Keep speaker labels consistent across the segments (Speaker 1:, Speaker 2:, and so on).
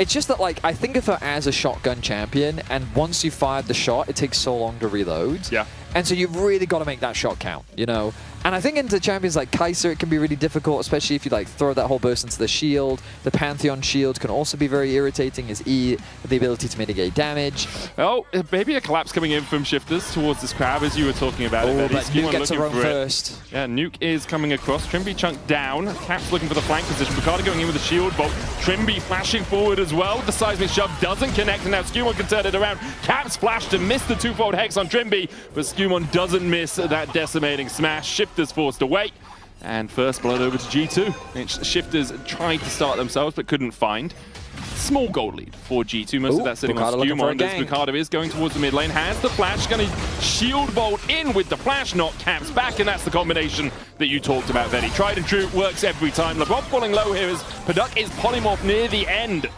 Speaker 1: It's just that, like, I think of her as a shotgun champion, and once you fired the shot, it takes so long to reload.
Speaker 2: Yeah.
Speaker 1: And so you've really got to make that shot count, you know? And I think into champions like Kai'Sa, it can be really difficult, especially if you like throw that whole burst into the shield. The Pantheon shield can also be very irritating. His E, the ability to mitigate damage.
Speaker 2: Oh, maybe a collapse coming in from Shifters towards this crab, as you were talking about.
Speaker 1: Oh, but Nuke gets a roam first.
Speaker 2: Yeah, Nuke is coming across. Trimby chunked down. Caps looking for the flank position. Bukata going in with a shield bolt. Trimby flashing forward as well. The seismic shove doesn't connect, and now Skewmon can turn it around. Caps flash to miss the twofold hex on Trimby, but Skewmon doesn't miss that decimating smash. Shifters forced to wait, and first blood over to G2. Shifters tried to start themselves, but couldn't find. Small gold lead for G2. Most of that sitting on Skewmon, as Bukata is going towards the mid lane. Has the flash, going to shield bolt in with the flash, knock Caps back, and that's the combination that you talked about, Vedi. Tried and true, works every time. LeBron falling low here as Paduk is polymorph near the end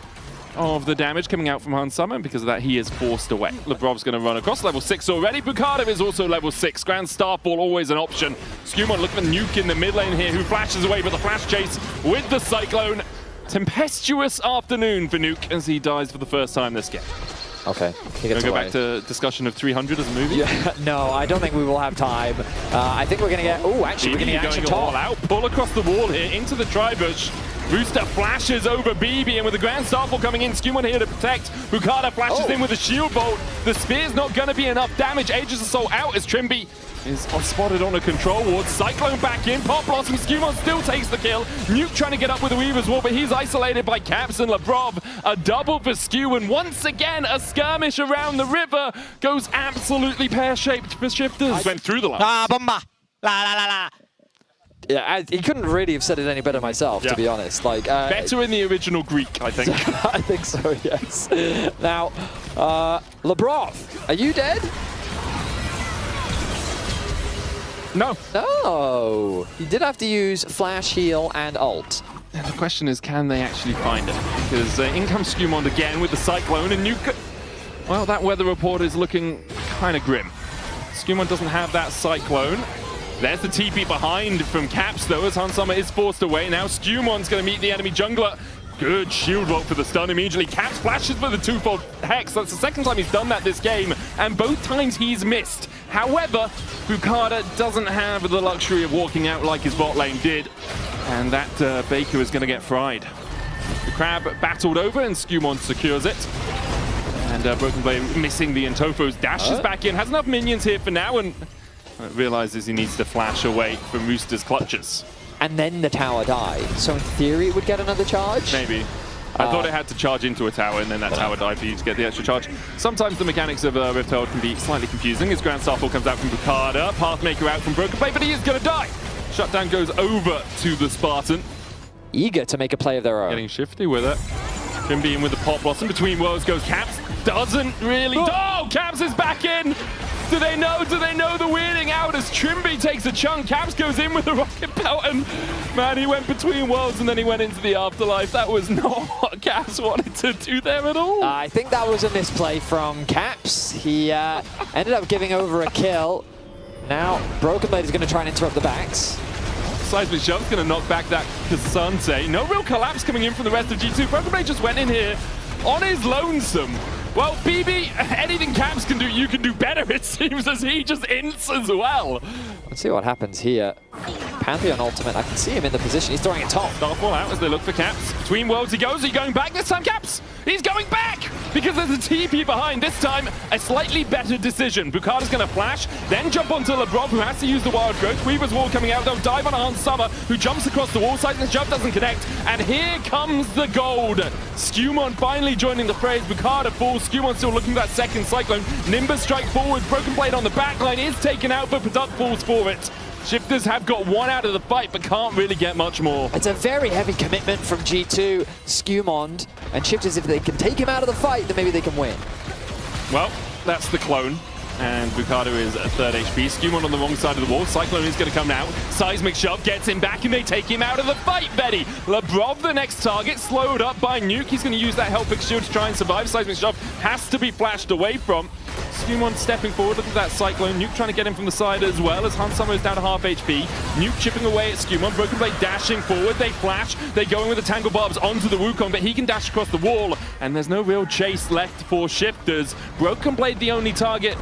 Speaker 2: of the damage coming out from Hans Summer, and because of that he is forced away. Lebrov's going to run across level 6 already. Bukata is also level 6. Grand Starfall always an option. Skewmon looking for Nuke in the mid lane here, who flashes away, but the flash chase with the Cyclone. Tempestuous afternoon for Nuke as he dies for the first time this game.
Speaker 1: Okay, he
Speaker 2: gonna
Speaker 1: gets
Speaker 2: go
Speaker 1: away.
Speaker 2: back to discussion of 300 as a movie?
Speaker 1: Yeah, no, I don't think we will have time. I think we're going to get... Oh, actually, we're going to get action
Speaker 2: all
Speaker 1: top.
Speaker 2: out. Pull across the wall here into the tri-bush. Rooster flashes over BB, and with the Grand Starfall coming in, Skewmon here to protect. Bukata flashes in with a shield bolt. The spear's not going to be enough damage. Aegis Assault out as Trimby is spotted on a control ward. Cyclone back in. Pop Blossom. Skewmon still takes the kill. Nuke trying to get up with the Weaver's Wall, but he's isolated by Caps and Lebrov. A double for Skew, and once again, a skirmish around the river goes absolutely pear-shaped for Shifters. Went through the line.
Speaker 3: Ah, bomba! La la la la!
Speaker 1: Yeah, he couldn't really have said it any better myself, to be honest. Like
Speaker 2: better in the original Greek, I think.
Speaker 1: I think so, yes. Now, Lebrov, are you dead?
Speaker 2: No.
Speaker 1: No. He did have to use flash, heal, and ult.
Speaker 2: And the question is, can they actually find it? Because in comes Skewmon again with the Cyclone, and Nuke... Well, that weather report is looking kind of grim. Skewmon doesn't have that Cyclone. There's the TP behind from Caps, though, as Hans Summer is forced away. Now Skewmon's going to meet the enemy jungler. Good shield bolt for the stun immediately. Caps flashes for the twofold hex. That's the second time he's done that this game, and both times he's missed. However, Bukata doesn't have the luxury of walking out like his bot lane did, and that Baker is going to get fried. The crab battled over, and Skewmon secures it. And Broken Blade missing the Entofo's dashes back in. Has enough minions here for now, and realizes he needs to flash away from Rooster's clutches.
Speaker 1: And then the tower died. So in theory, it would get another charge?
Speaker 2: Maybe. I thought it had to charge into a tower, and then that tower died for you to get the extra charge. Sometimes the mechanics of Rift Herald can be slightly confusing. His Grand Starfall comes out from Bukata. Pathmaker out from Broken Blade, but he is going to die. Shutdown goes over to the Spartan.
Speaker 1: Eager to make a play of their own.
Speaker 2: Getting shifty with it. Trimby in with the Pop Blossom. Between worlds goes Caps. Doesn't really... Oh, Caps is back in! Do they know? Do they know the weirding out as Trimby takes a chunk? Caps goes in with the rocket belt, and man, he went between worlds and then he went into the afterlife. That was not what Caps wanted to do there at all.
Speaker 1: I think that was a misplay from Caps. He ended up giving over a kill. Now, Broken Blade is going to try and interrupt the backs.
Speaker 2: Seismic Shove's going to knock back that Kasante. No real collapse coming in from the rest of G2. Broken Blade just went in here on his lonesome. Well, BB, anything Caps can do, you can do better, it seems, as he just ints as well.
Speaker 1: Let's see what happens here. Pantheon ultimate, I can see him in the position. He's throwing it top.
Speaker 2: Starfall out as they look for Caps. Between worlds he goes. Are you going back this time, Caps? He's going back! Because there's a TP behind. This time, a slightly better decision. Bukata's going to flash, then jump onto Lebrov, who has to use the Wild Growth. Weaver's Wall coming out. They'll dive on Hans Summer, who jumps across the wall. Seismic Shove doesn't connect. And here comes the gold. Skewmon finally joining the fray. Bukata falls. Skewmon still looking for that second Cyclone. Nimbus strike forward. Broken Blade on the back line is taken out, but Paduk falls for it. Shifters have got one out of the fight, but can't really get much more.
Speaker 1: It's a very heavy commitment from G2, Skewmon, and Shifters, if they can take him out of the fight, then maybe they can win.
Speaker 2: Well, that's the clone. And Bukata is at 3rd HP. Skewmon on the wrong side of the wall. Cyclone is going to come now. Seismic Shove gets him back, and they take him out of the fight, Vedi. Lebrov, the next target, slowed up by Nuke. He's going to use that Hellfix Shield to try and survive. Seismic Shove has to be flashed away from. Skewmon stepping forward, look at that Cyclone. Nuke trying to get him from the side as well, as Hans Summer is down to half HP. Nuke chipping away at Skewmon. Broken Blade dashing forward. They flash. They go in with the Tangle Barbs onto the Wukong, but he can dash across the wall. and there's no real chase left for Shifters. Broken Blade the only target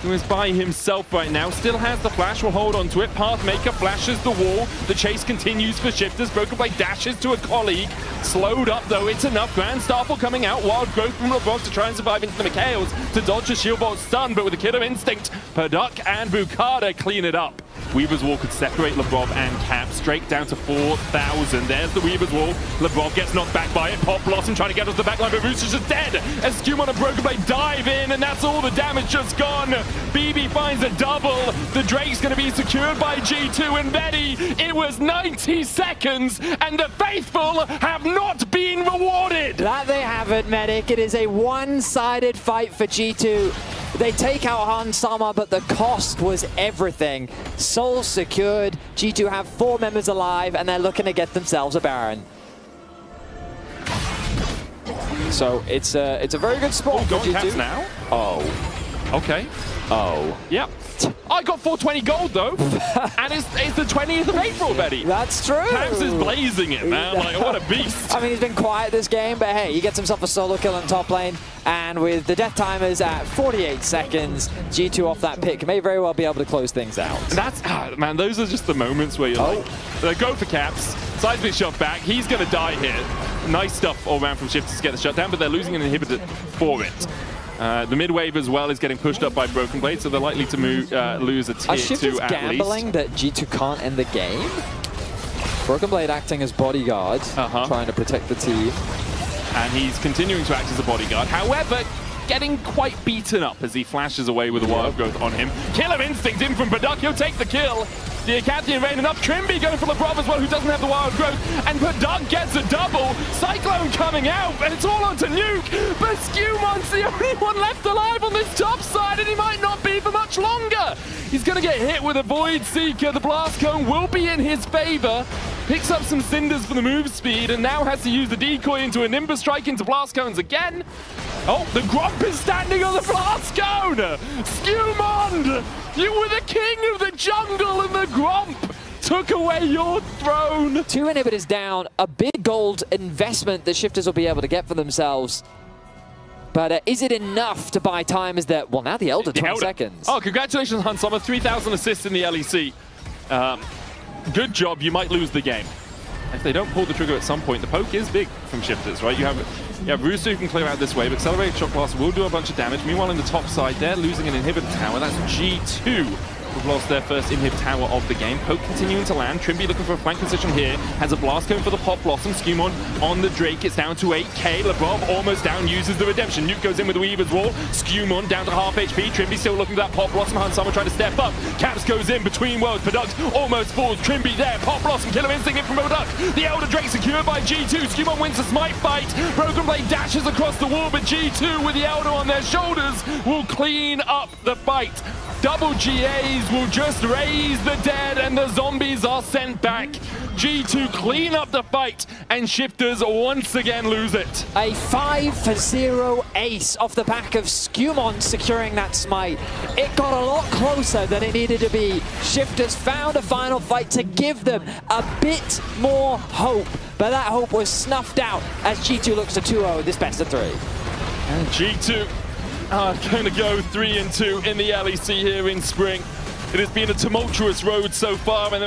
Speaker 2: who is by himself right now. Still has the flash, will hold on to it. Pathmaker flashes the wall. The chase continues for Shifters. Broken Blade dashes to a colleague. Slowed up though, it's enough. Grand Starfall coming out. Wild growth from LeBron to try and survive into the Mikhails to dodge the shield bolt stun, but with a killer instinct, Paduk and Bukada clean it up. Weaver's Wall could separate Lebrov and Cap straight down to 4,000. There's the Weaver's Wall. Lebrov gets knocked back by it. Pop Blossom trying to get off the backline, but Roosters is dead as Skewmon and Broken Blade dive in, and that's all the damage just gone. BB finds a double. The Drake's going to be secured by G2 and Betty. It was 90 seconds, and the faithful have not been rewarded.
Speaker 1: That they haven't, Medic. It is a one-sided fight for G2. They take out Han Sama, but the cost was everything. Soul secured. G2 have 4 members alive, and they're looking to get themselves a Baron. So it's a very good spot for G2.
Speaker 2: Caps now?
Speaker 1: Oh.
Speaker 2: Okay.
Speaker 1: Oh.
Speaker 2: Yep. I got 420 gold though, and it's the 20th of April, Betty.
Speaker 1: That's true.
Speaker 2: Caps is blazing it, man. Like, what a beast.
Speaker 1: I mean, he's been quiet this game, but hey, he gets himself a solo kill in top lane, and with the death timers at 48 seconds, G2 off that pick may very well be able to close things out.
Speaker 2: That's, man, those are just the moments where you're like, go for Caps, seismic shot back, he's gonna die here. Nice stuff all around from Shifters to get the shutdown, but they're losing an inhibitor for it. The mid wave as well is getting pushed up by Broken Blade, so they're likely to lose a tier 2 at least.
Speaker 1: Are gambling that G2 can't end the game? Broken Blade acting as bodyguard, trying to protect the team.
Speaker 2: And he's continuing to act as a bodyguard. However, getting quite beaten up as he flashes away with the wild growth on him. Killer instinct in from Paduk, he'll take the kill. The Acathian raining up, Trimby going for LeBron as well, who doesn't have the wild growth, and Paduk gets a double. Cyclone coming out, and it's all onto Nuke, but Skewmon's the only one left alive on this top side, and he might not be for much longer. He's gonna get hit with a Void Seeker. The Blast Cone will be in his favor. Picks up some Cinders for the move speed, and now has to use the decoy into a Nimbus Strike into Blast Cones again. Oh, the Gromp is standing on the Blast Cone! Skewmon! You were the king of the jungle, and the Gromp took away your throne!
Speaker 1: 2 inhibitors down, a big gold investment that Shifters will be able to get for themselves. But is it enough to buy time as that? Well, now the Elder, 20 seconds.
Speaker 2: Oh, congratulations, Han Sama. 3,000 assists in the LEC. Good job, you might lose the game. If they don't pull the trigger at some point, the poke is big from Shifters, right? You have Rooster who can clear out this wave. Accelerated Shock Blast will do a bunch of damage. Meanwhile, in the top side, they're losing an inhibitor tower. That's G2 who've lost their first inhib tower of the game. Poke continuing to land. Trimby looking for a flank position here. Has a blast cone for the Pop Blossom. Skewmon on the Drake. It's down to 8k. LeBron almost down, uses the redemption. Nuke goes in with the Weaver's Wall. Skewmon down to half HP. Trimby still looking for that Pop Blossom. Han Sama trying to step up. Caps goes in between worlds. Paduk almost falls. Trimby there. Pop Blossom. Killer instinct in from Paduk. The Elder Drake secured by G2. Skewmon wins the smite fight. Broken Blade dashes across the wall, but G2 with the Elder on their shoulders will clean up the fight. Double GAs will just raise the dead, and the zombies are sent back. G2 clean up the fight, and Shifters once again lose it.
Speaker 1: A 5-0 ace off the back of Skewmon securing that smite. It got a lot closer than it needed to be. Shifters found a final fight to give them a bit more hope, but that hope was snuffed out as G2 looks to 2-0 this best of 3.
Speaker 2: And G2 are going to go 3-2 in the LEC here in spring. It has been a tumultuous road so far, and